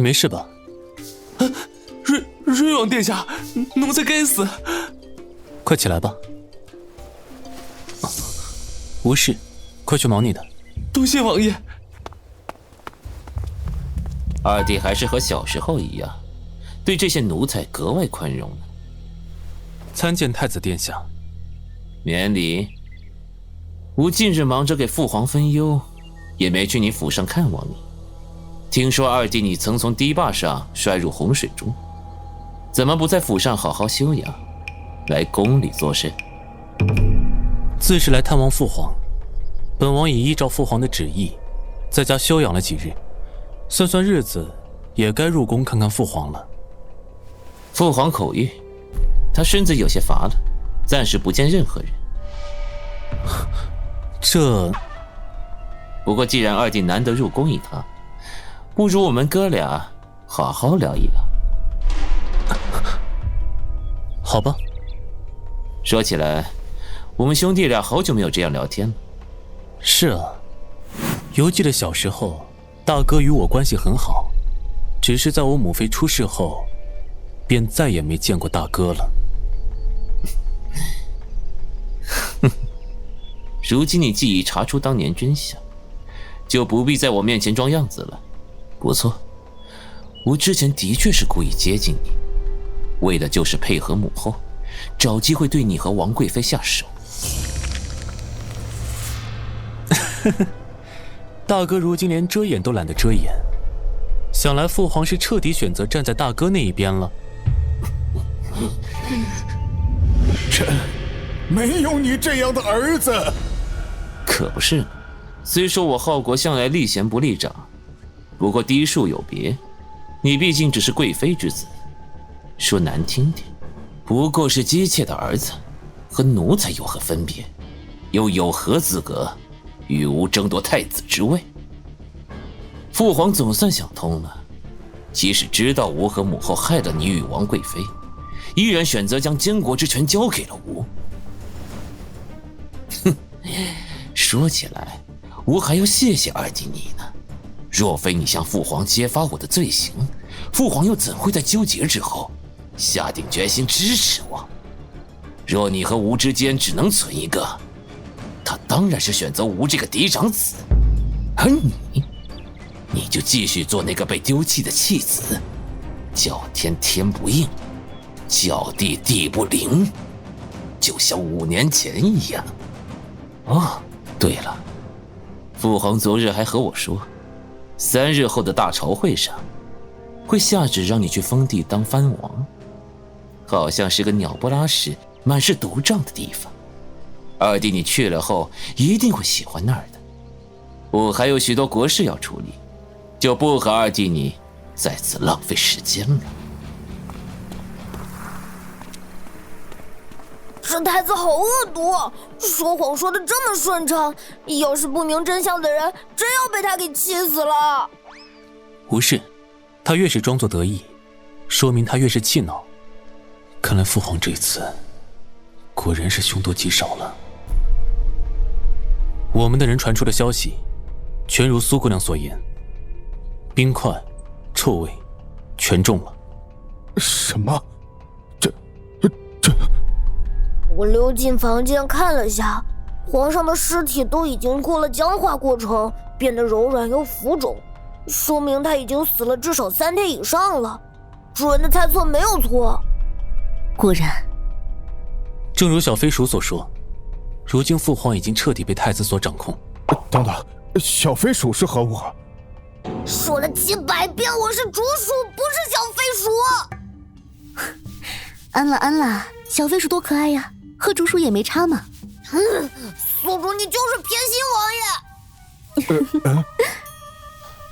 你没事吧？瑞王殿下，奴才该死！快起来吧。无事，快去忙你的。多谢王爷。二弟还是和小时候一样，对这些奴才格外宽容呢。参见太子殿下。免礼。吾近日忙着给父皇分忧，也没去你府上看望你。听说二弟你曾从堤坝上摔入洪水中，怎么不在府上好好休养，来宫里作甚？自是来探望父皇，本王已依照父皇的旨意，在家休养了几日，算算日子，也该入宫看看父皇了。父皇口谕，他身子有些乏了，暂时不见任何人。这……不过既然二弟难得入宫一趟，不如我们哥俩好好聊一聊。好吧。说起来，我们兄弟俩好久没有这样聊天了。是啊，犹记得小时候，大哥与我关系很好，只是在我母妃出事后，便再也没见过大哥了。如今你既已查出当年真相，就不必在我面前装样子了。不错，我之前的确是故意接近你，为的就是配合母后，找机会对你和王贵妃下手。大哥如今连遮掩都懒得遮掩，想来父皇是彻底选择站在大哥那一边了。朕没有你这样的儿子。可不是呢，虽说我浩国向来立贤不立长，不过嫡庶有别，你毕竟只是贵妃之子，说难听点，不过是姬妾的儿子，和奴才有何分别？又有何资格与吾争夺太子之位？父皇总算想通了，即使知道吾和母后害了你与王贵妃，依然选择将监国之权交给了吾。哼，说起来，吾还要谢谢二弟你呢。若非你向父皇揭发我的罪行，父皇又怎会在纠结之后下定决心支持我？若你和吾之间只能存一个，他当然是选择吾这个嫡长子，而你就继续做那个被丢弃的弃子，叫天天不应，叫地地不灵，就像5年前一样。哦，对了，父皇昨日还和我说，3日后的大朝会上，会下旨让你去封地当藩王，好像是个鸟不拉屎、满是毒瘴的地方。二弟你去了后，一定会喜欢那儿的。我还有许多国事要处理，就不和二弟你在此浪费时间了。这太子好恶毒，说谎说的这么顺畅，要是不明真相的人，真要被他给气死了。无事，他越是装作得意，说明他越是气恼。看来父皇这次果然是凶多吉少了。我们的人传出的消息，全如苏姑娘所言，冰块、臭味全中了。什么？这……我溜进房间看了下，皇上的尸体都已经过了僵化过程，变得柔软又浮肿，说明他已经死了至少3天以上了。主人的猜测没有错。果然，正如小飞鼠所说，如今父皇已经彻底被太子所掌控。等等，小飞鼠是何物？说了700遍，我是竹鼠，不是小飞鼠。安了安了，小飞鼠多可爱呀，和竹鼠也没差嘛。宿主你就是偏心王爷。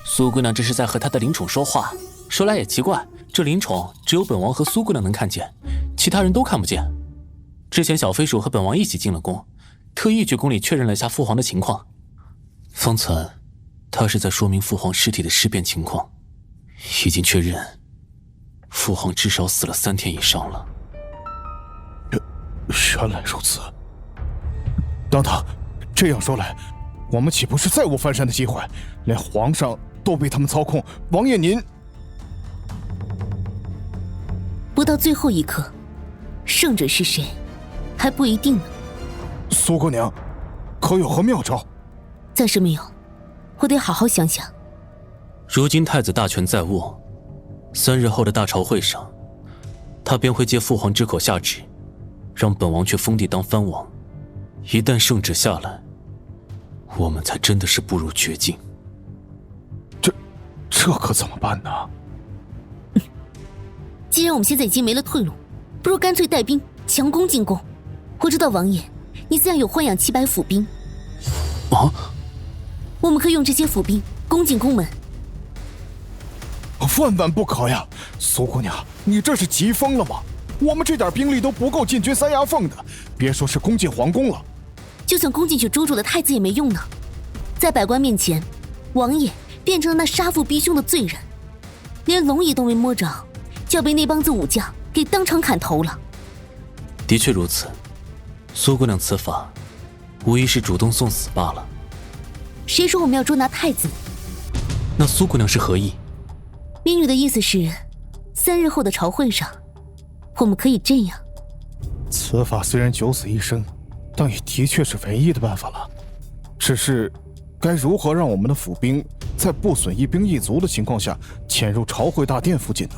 苏姑娘这是在和她的灵宠说话，说来也奇怪，这灵宠只有本王和苏姑娘能看见，其他人都看不见。之前小飞鼠和本王一起进了宫，特意去宫里确认了下父皇的情况。方才他是在说明父皇尸体的尸变情况，已经确认父皇至少死了3天以上了。原来如此。等等，这样说来，我们岂不是再无翻身的机会？连皇上都被他们操控，王爷您……不到最后一刻，胜者是谁，还不一定呢。苏姑娘，可有何妙招？暂时没有，我得好好想想。如今太子大权在握，3日后的大朝会上，他便会借父皇之口下旨，让本王去封地当藩王。一旦圣旨下来，我们才真的是步入绝境。这可怎么办呢？既然我们现在已经没了退路，不如干脆带兵强攻进贡。我知道王爷，你自然有豢养700府兵。啊！我们可以用这些府兵攻进宫门。万万不可呀！苏姑娘，你这是急疯了吗？我们这点兵力都不够进军三衙凤的，别说是攻进皇宫了，就算攻进去捉住了太子也没用呢。在百官面前，王爷变成了那杀父逼兄的罪人，连龙椅都没摸着，就要被那帮子武将给当场砍头了。的确如此，苏姑娘此法无疑是主动送死罢了。谁说我们要捉拿太子？那苏姑娘是何意？民女的意思是，3日后的朝会上，我们可以这样。此法虽然九死一生，但也的确是唯一的办法了。只是，该如何让我们的府兵在不损一兵一卒的情况下潜入朝会大殿附近呢？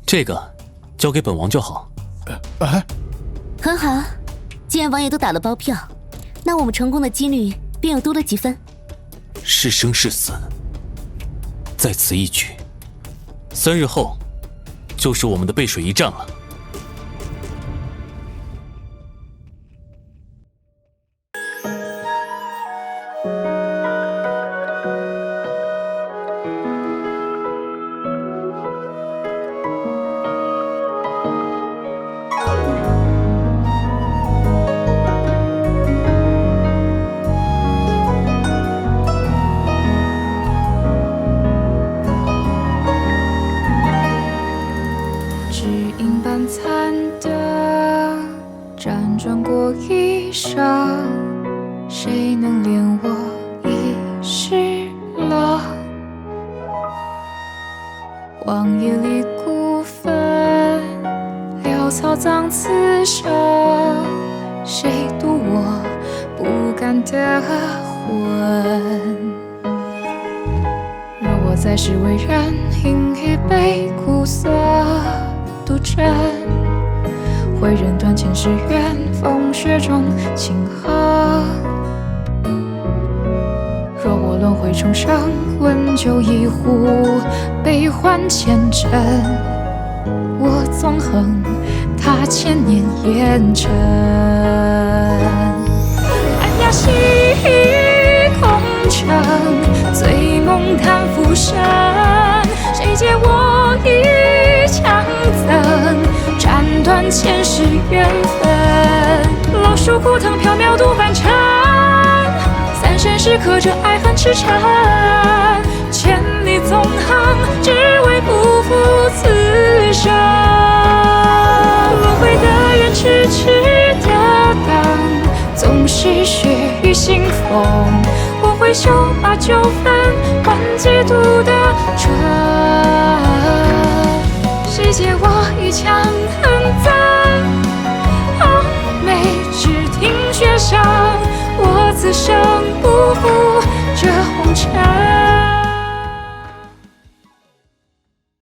这个交给本王就好。很好，既然王爷都打了包票，那我们成功的几率便又多了几分。是生是死，在此一举。3日后，就是我们的背水一战了。残的辗转过一生，谁能怜我遗失了？荒野里孤坟，潦草葬此生，谁渡我不甘的魂？若我在世为人，饮一杯苦涩独斟，会忍断前世缘，风雪中庆贺。若我轮回重生，温酒一壶，悲欢前尘，我纵横他千年烟尘。寒鸦栖空城，醉梦叹浮生，谁借我一枪赠，斩断前世缘分。老树枯藤缥缈度凡尘，三生石刻着爱恨痴缠，千里纵横，只为不负此生。轮回的缘，痴痴的等，纵是血雨腥风，我会手把9分换几度的春。谁借我一腔恨憎？哦，美只听雪声，我此生不负这红尘。